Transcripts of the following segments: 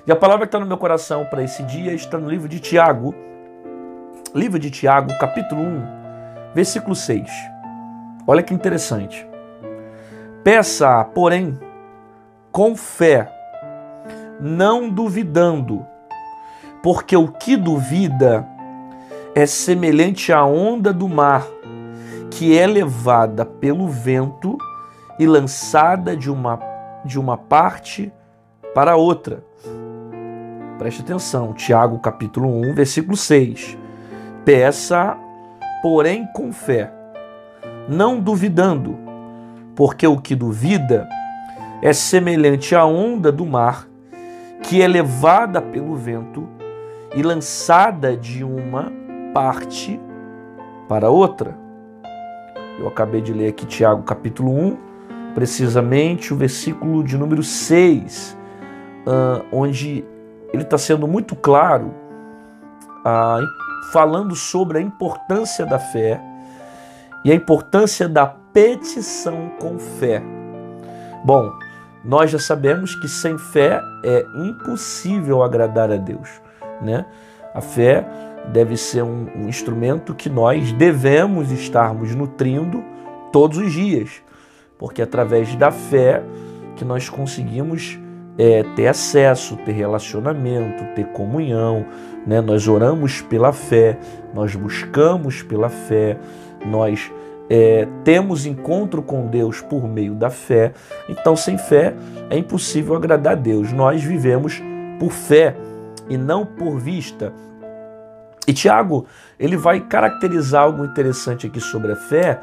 E a palavra que está no meu coração para esse dia está no livro de Tiago, capítulo 1, versículo 6. Olha que interessante. Peça, porém, com fé, não duvidando, porque o que duvida é semelhante à onda do mar, que é levada pelo vento e lançada de uma parte para outra. Preste atenção, Tiago capítulo 1, versículo 6. Peça, porém, com fé, não duvidando, porque o que duvida é semelhante à onda do mar, que é levada pelo vento e lançada de uma parte para outra. Eu acabei de ler aqui Tiago capítulo 1, precisamente o versículo de número 6, onde ele está sendo muito claro, falando sobre a importância da fé e a importância da petição com fé. Bom, nós já sabemos que sem fé é impossível agradar a Deus, né? A fé deve ser um instrumento que nós devemos estarmos nutrindo todos os dias, porque é através da fé que nós conseguimos ter acesso, ter relacionamento, ter comunhão, né? Nós oramos pela fé, nós buscamos pela fé, nós temos encontro com Deus por meio da fé. Então, sem fé é impossível agradar a Deus. Nós vivemos por fé e não por vista. E Tiago, ele vai caracterizar algo interessante aqui sobre a fé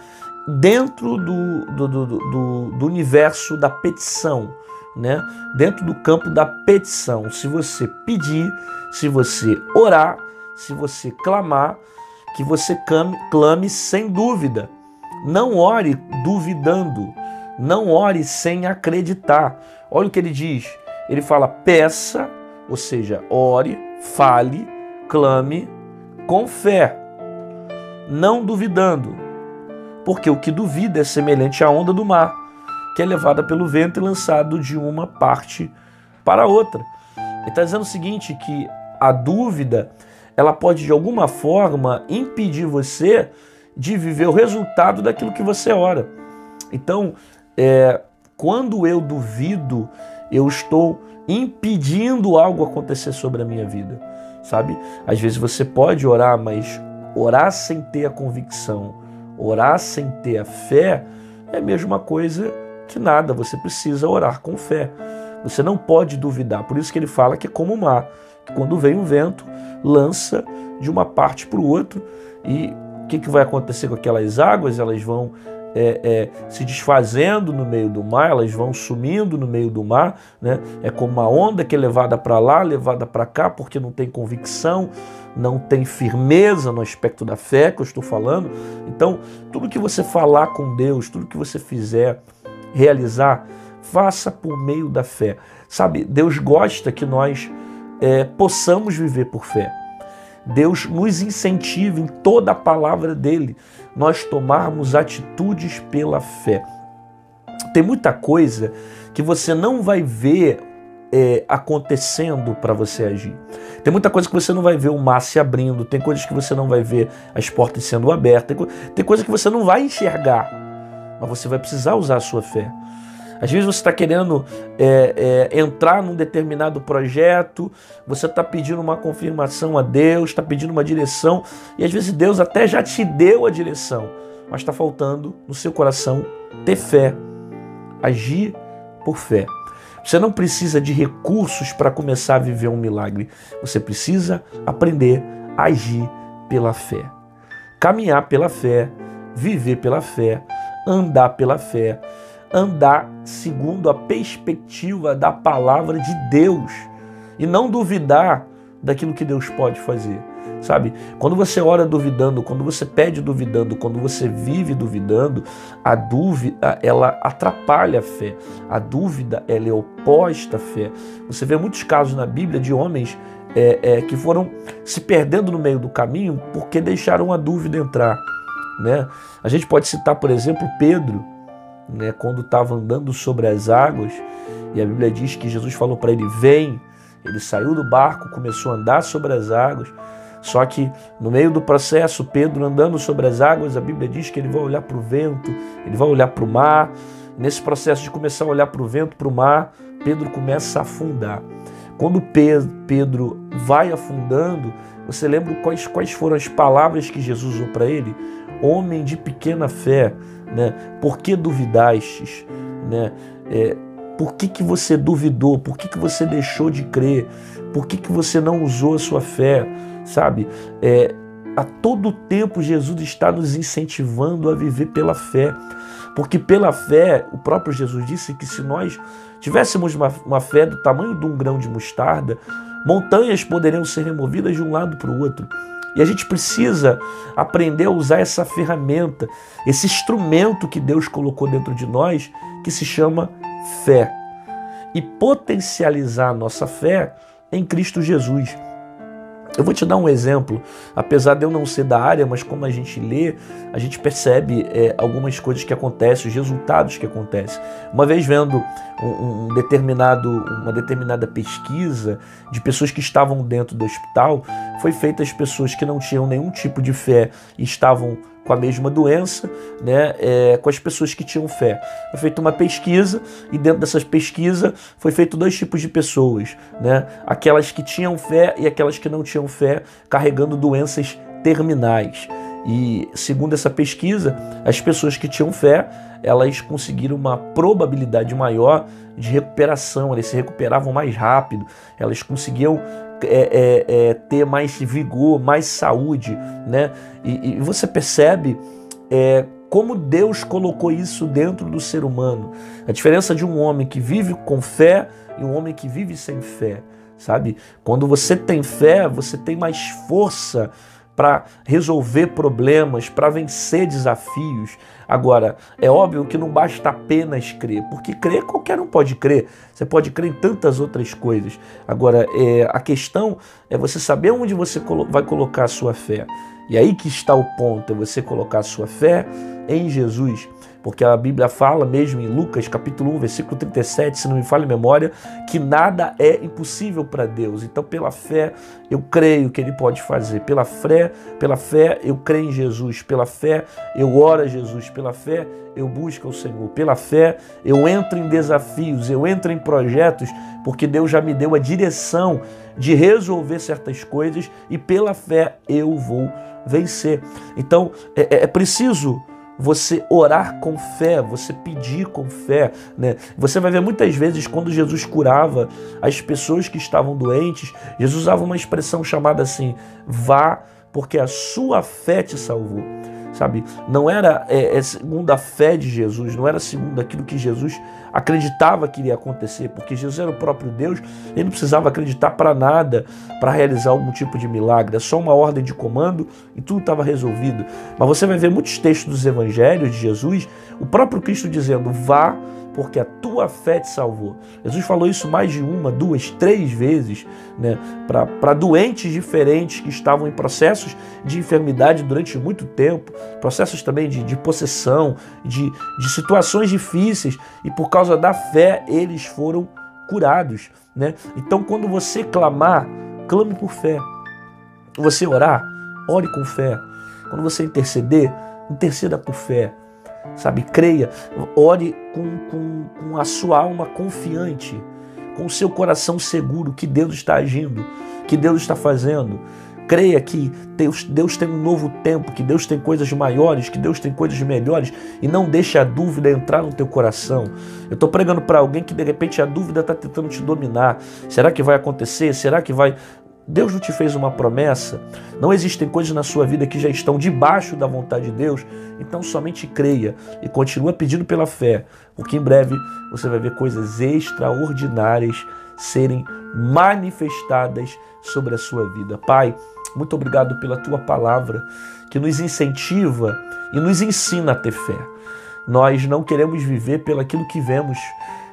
dentro do universo da petição, né? Dentro do campo da petição. Se você pedir, se você orar, se você clamar, que você clame sem dúvida. Não ore duvidando, não ore sem acreditar. Olha o que ele diz. Ele fala peça, ou seja, ore, fale, clame com fé, não duvidando, porque o que duvida é semelhante à onda do mar, que é levada pelo vento e lançado de uma parte para outra. Ele está dizendo o seguinte, que a dúvida, ela pode de alguma forma impedir você de viver o resultado daquilo que você ora. Então, quando eu duvido, eu estou impedindo algo acontecer sobre a minha vida, sabe? Às vezes você pode orar, mas orar sem ter a convicção, orar sem ter a fé, é a mesma coisa que nada. Você precisa orar com fé. Você não pode duvidar. Por isso que ele fala que é como o mar, que quando vem o vento, lança de uma parte para o outro. E o que vai acontecer com aquelas águas? Elas vão se desfazendo no meio do mar, elas vão sumindo no meio do mar, né? É como uma onda que é levada para lá, levada para cá, porque não tem convicção, não tem firmeza no aspecto da fé que eu estou falando. Então, tudo que você falar com Deus, tudo que você fizer, realizar, faça por meio da fé. Sabe, Deus gosta que nós possamos viver por fé. Deus nos incentiva em toda a palavra dele, nós tomarmos atitudes pela fé. Tem muita coisa que você não vai ver acontecendo para você agir. Tem muita coisa que você não vai ver o mar se abrindo, tem coisas que você não vai ver as portas sendo abertas, tem coisas que você não vai enxergar, mas você vai precisar usar a sua fé. Às vezes você está querendo entrar num determinado projeto, você está pedindo uma confirmação a Deus, está pedindo uma direção, e às vezes Deus até já te deu a direção, mas está faltando no seu coração ter fé, agir por fé. Você não precisa de recursos para começar a viver um milagre, você precisa aprender a agir pela fé, caminhar pela fé, viver pela fé, andar pela fé, andar segundo a perspectiva da palavra de Deus e não duvidar daquilo que Deus pode fazer, sabe? Quando você ora duvidando, quando você pede duvidando, quando você vive duvidando, a dúvida, ela atrapalha a fé. A dúvida, ela é oposta à fé. Você vê muitos casos na Bíblia de homens que foram se perdendo no meio do caminho porque deixaram a dúvida entrar, né? A gente pode citar, por exemplo, Pedro, né, quando estava andando sobre as águas, e a Bíblia diz que Jesus falou para ele, vem, Ele saiu do barco, começou a andar sobre as águas, só que no meio do processo, Pedro andando sobre as águas, a Bíblia diz que ele vai olhar para o vento, ele vai olhar para o mar. Nesse processo de começar a olhar para o vento, para o mar, Pedro começa a afundar. Quando Pedro vai afundando, você lembra quais foram as palavras que Jesus usou para ele? Homem de pequena fé, né? Por que duvidastes? Né? Por que você duvidou? Por que você deixou de crer? Por que você não usou a sua fé? Sabe? A todo tempo Jesus está nos incentivando a viver pela fé. Porque pela fé, o próprio Jesus disse que se nós tivéssemos uma fé do tamanho de um grão de mostarda, montanhas poderiam ser removidas de um lado para o outro. E a gente precisa aprender a usar essa ferramenta, esse instrumento que Deus colocou dentro de nós, que se chama fé. E potencializar a nossa fé em Cristo Jesus. Eu vou te dar um exemplo, apesar de eu não ser da área, mas como a gente lê, a gente percebe algumas coisas que acontecem, os resultados que acontecem. Uma vez vendo uma determinada pesquisa de pessoas que estavam dentro do hospital, foi feita as pessoas que não tinham nenhum tipo de fé e estavam com a mesma doença, né, com as pessoas que tinham fé. Foi feita uma pesquisa e dentro dessas pesquisas foi feito 2 tipos de pessoas, né, aquelas que tinham fé e aquelas que não tinham fé, carregando doenças terminais. E segundo essa pesquisa, as pessoas que tinham fé, elas conseguiram uma probabilidade maior de recuperação, elas se recuperavam mais rápido, elas conseguiam ter mais vigor, mais saúde, né? E você percebe como Deus colocou isso dentro do ser humano. A diferença de um homem que vive com fé e um homem que vive sem fé, sabe? Quando você tem fé, você tem mais força para resolver problemas, para vencer desafios. Agora, é óbvio que não basta apenas crer, porque crer qualquer um pode crer. Você pode crer em tantas outras coisas. Agora, a questão é você saber onde você vai colocar a sua fé. E aí que está o ponto, é você colocar a sua fé em Jesus. Porque a Bíblia fala mesmo em Lucas capítulo 1, versículo 37, se não me falha a memória, que nada é impossível para Deus. Então, pela fé, eu creio que Ele pode fazer. Pela fé, eu creio em Jesus. Pela fé, eu oro a Jesus. Pela fé, eu busco o Senhor. Pela fé, eu entro em desafios, eu entro em projetos, porque Deus já me deu a direção de resolver certas coisas e pela fé eu vou vencer. Então, é preciso você orar com fé, você pedir com fé, né? Você vai ver muitas vezes quando Jesus curava as pessoas que estavam doentes, Jesus usava uma expressão chamada assim, vá, porque a sua fé te salvou. Sabe? Não era segundo a fé de Jesus, não era segundo aquilo que Jesus acreditava que iria acontecer, porque Jesus era o próprio Deus, ele não precisava acreditar para nada para realizar algum tipo de milagre, é só uma ordem de comando e tudo estava resolvido. Mas você vai ver muitos textos dos evangelhos de Jesus, o próprio Cristo dizendo, vá, porque a tua fé te salvou. Jesus falou isso mais de 1, 2, 3 vezes, né, para doentes diferentes que estavam em processos de enfermidade durante muito tempo, processos também de possessão, de situações difíceis, e por causa da fé eles foram curados, né? Então, quando você clamar, clame por fé. Você orar, ore com fé. Quando você interceder, interceda por fé. Sabe, creia, ore com a sua alma confiante, com o seu coração seguro que Deus está agindo, que Deus está fazendo. Creia que Deus tem um novo tempo, que Deus tem coisas maiores, que Deus tem coisas melhores, e não deixe a dúvida entrar no teu coração. Eu estou pregando para alguém que de repente a dúvida está tentando te dominar. Será que vai acontecer? Será que vai... Deus não te fez uma promessa, não existem coisas na sua vida que já estão debaixo da vontade de Deus, então somente creia e continua pedindo pela fé, porque em breve você vai ver coisas extraordinárias serem manifestadas sobre a sua vida. Pai, muito obrigado pela tua palavra que nos incentiva e nos ensina a ter fé. Nós não queremos viver pelo aquilo que vemos,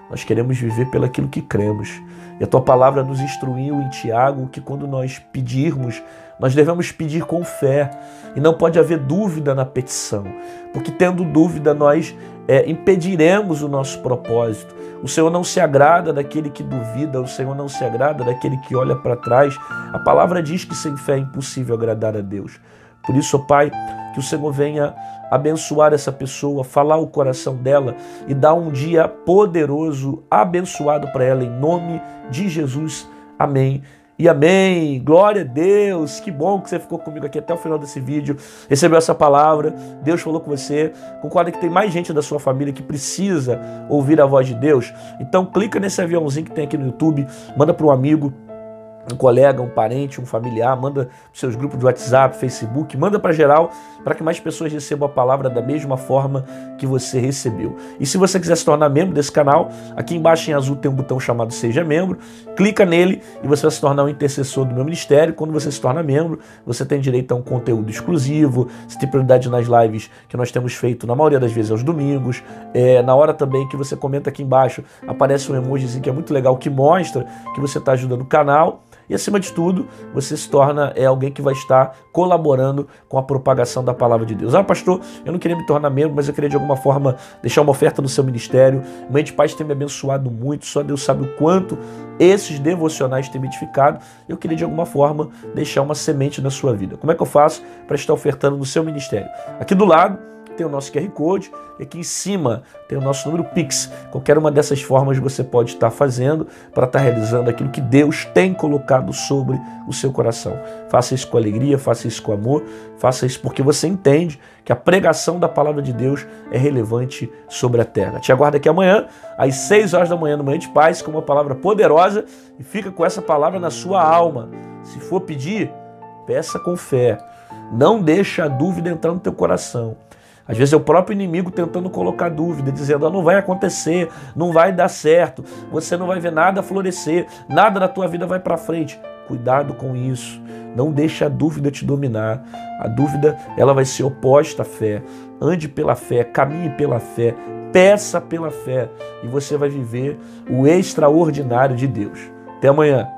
nós queremos viver pelo aquilo que cremos. E a tua palavra nos instruiu em Tiago que quando nós pedirmos, nós devemos pedir com fé. E não pode haver dúvida na petição, porque tendo dúvida nós impediremos o nosso propósito. O Senhor não se agrada daquele que duvida, o Senhor não se agrada daquele que olha para trás. A palavra diz que sem fé é impossível agradar a Deus. Por isso, ó Pai, que o Senhor venha abençoar essa pessoa, falar o coração dela e dar um dia poderoso, abençoado para ela, em nome de Jesus. Amém. E amém. Glória a Deus. Que bom que você ficou comigo aqui até o final desse vídeo, recebeu essa palavra, Deus falou com você. Concorda que tem mais gente da sua família que precisa ouvir a voz de Deus? Então clica nesse aviãozinho que tem aqui no YouTube, manda para um amigo, um colega, um parente, um familiar, manda para os seus grupos de WhatsApp, Facebook, manda para geral, para que mais pessoas recebam a palavra da mesma forma que você recebeu. E se você quiser se tornar membro desse canal, aqui embaixo em azul tem um botão chamado Seja Membro, clica nele e você vai se tornar um intercessor do meu ministério. Quando você se torna membro, você tem direito a um conteúdo exclusivo, você tem prioridade nas lives que nós temos feito na maioria das vezes aos domingos, na hora também que você comenta aqui embaixo, aparece um emojizinho que é muito legal, que mostra que você está ajudando o canal. E acima de tudo, você se torna alguém que vai estar colaborando com a propagação da palavra de Deus. Ah, pastor, eu não queria me tornar membro, mas eu queria de alguma forma deixar uma oferta no seu ministério. Mãe de Paz tem me abençoado muito, só Deus sabe o quanto esses devocionais têm me edificado. Eu queria de alguma forma deixar uma semente na sua vida. Como é que eu faço para estar ofertando no seu ministério? Aqui do lado tem o nosso QR Code e aqui em cima tem o nosso número Pix. Qualquer uma dessas formas você pode estar fazendo para estar realizando aquilo que Deus tem colocado sobre o seu coração. Faça isso com alegria, faça isso com amor, faça isso porque você entende que a pregação da palavra de Deus é relevante sobre a terra. Te aguardo aqui amanhã, às 6 horas da manhã, no Manhã de Paz, com uma palavra poderosa, e fica com essa palavra na sua alma. Se for pedir, peça com fé. Não deixa a dúvida entrar no teu coração. Às vezes é o próprio inimigo tentando colocar dúvida, dizendo, não vai acontecer, não vai dar certo, você não vai ver nada florescer, nada na tua vida vai para frente. Cuidado com isso, não deixe a dúvida te dominar. A dúvida, ela vai ser oposta à fé. Ande pela fé, caminhe pela fé, peça pela fé e você vai viver o extraordinário de Deus. Até amanhã.